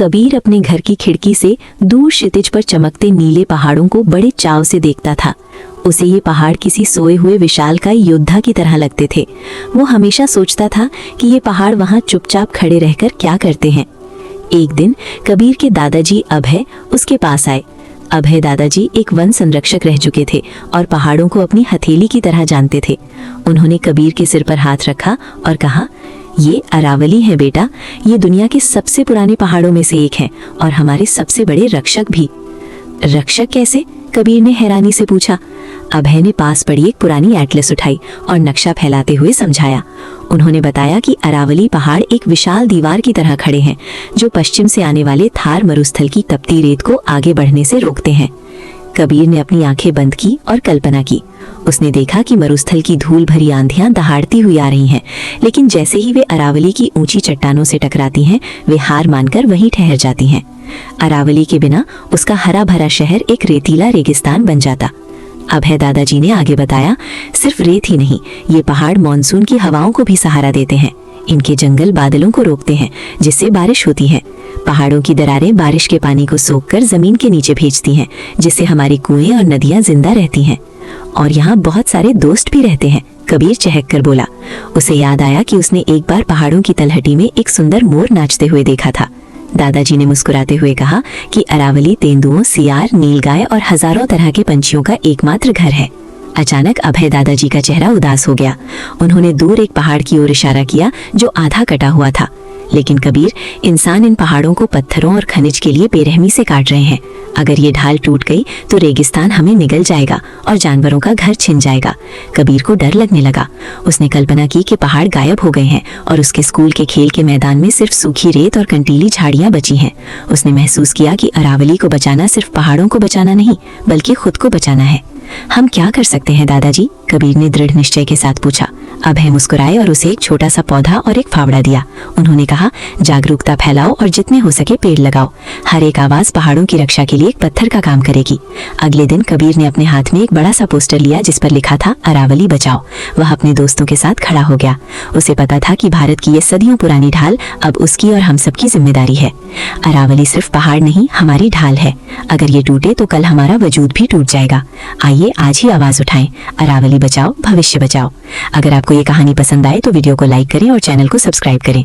कबीर अपने घर की खिड़की से दूर क्षितिज पर चमकते नीले पहाड़ों को बड़े चाव से देखता था। उसे ये पहाड़ किसी सोए हुए विशालकाय योद्धा की तरह लगते थे। वो हमेशा सोचता था कि ये पहाड़ वहाँ चुपचाप खड़े रहकर क्या करते हैं। एक दिन कबीर के दादाजी अभय उसके पास आए। अभय दादाजी एक वन संरक्षक रह चुके थे और पहाड़ों को अपनी हथेली की तरह जानते थे। उन्होंने कबीर के सिर पर हाथ रखा और कहा, ये अरावली है बेटा, ये दुनिया के सबसे पुराने पहाड़ों में से एक है और हमारे सबसे बड़े रक्षक भी। रक्षक कैसे? कबीर ने हैरानी से पूछा। अभय ने पास पड़ी एक पुरानी एटलस उठाई और नक्शा फैलाते हुए समझाया। उन्होंने बताया कि अरावली पहाड़ एक विशाल दीवार की तरह खड़े हैं जो पश्चिम से आने वाले थार मरुस्थल की तपती रेत को आगे बढ़ने से रोकते हैं। कबीर ने अपनी आंखें बंद की और कल्पना की। उसने देखा कि मरुस्थल की धूल भरी आंधियां दहाड़ती हुई आ रही हैं, लेकिन जैसे ही वे अरावली की ऊंची चट्टानों से टकराती हैं, वे हार मानकर वहीं ठहर जाती हैं। अरावली के बिना उसका हरा भरा शहर एक रेतीला रेगिस्तान बन जाता। अभय दादाजी ने आगे बताया, सिर्फ रेत ही नहीं, ये पहाड़ मानसून की हवाओं को भी सहारा देते हैं। इनके जंगल बादलों को रोकते हैं जिससे बारिश होती है। पहाड़ों की दरारें बारिश के पानी को सोखकर जमीन के नीचे भेजती हैं, जिससे हमारी कुएं और नदियां जिंदा रहती हैं। और यहाँ बहुत सारे दोस्त भी रहते हैं, कबीर चहक कर बोला। उसे याद आया कि उसने एक बार पहाड़ों की तलहटी में एक सुंदर मोर नाचते हुए देखा था। दादाजी ने मुस्कुराते हुए कहा कि अरावली तेंदुओं, सियार, नीलगाय और हजारों तरह के पंछियों का एकमात्र घर है। अचानक अभय दादाजी का चेहरा उदास हो गया। उन्होंने दूर एक पहाड़ की ओर इशारा किया जो आधा कटा हुआ था। लेकिन कबीर, इंसान इन पहाड़ों को पत्थरों और खनिज के लिए बेरहमी से काट रहे हैं। अगर ये ढाल टूट गई तो रेगिस्तान हमें निगल जाएगा और जानवरों का घर छिन जाएगा। कबीर को डर लगने लगा। उसने कल्पना की कि पहाड़ गायब हो गए हैं और उसके स्कूल के खेल के मैदान में सिर्फ सूखी रेत और कंटीली झाड़ियां बची हैं। उसने महसूस किया कि अरावली को बचाना सिर्फ पहाड़ों को बचाना नहीं, बल्कि खुद को बचाना है। हम क्या कर सकते हैं दादाजी? कबीर ने दृढ़ निश्चय के साथ पूछा। अभय मुस्कुराए और उसे एक छोटा सा पौधा और एक फावड़ा दिया। उन्होंने कहा, जागरूकता फैलाओ और जितने हो सके पेड़ लगाओ। हर एक आवाज पहाड़ों की रक्षा के लिए एक पत्थर का काम करेगी। अगले दिन कबीर ने अपने हाथ में एक बड़ा सा पोस्टर लिया जिस पर लिखा था, अरावली बचाओ। वह अपने दोस्तों के साथ खड़ा हो गया। उसे पता था कि भारत की ये सदियों पुरानी ढाल अब उसकी और हम सबकी जिम्मेदारी है। अरावली सिर्फ पहाड़ नहीं, हमारी ढाल है। अगर ये टूटे तो कल हमारा वजूद भी टूट जाएगा। आइए आज ही आवाज उठाएं, अरावली बचाओ, भविष्य बचाओ। अगर आपको ये कहानी पसंद आए तो वीडियो को लाइक करें और चैनल को सब्सक्राइब करें।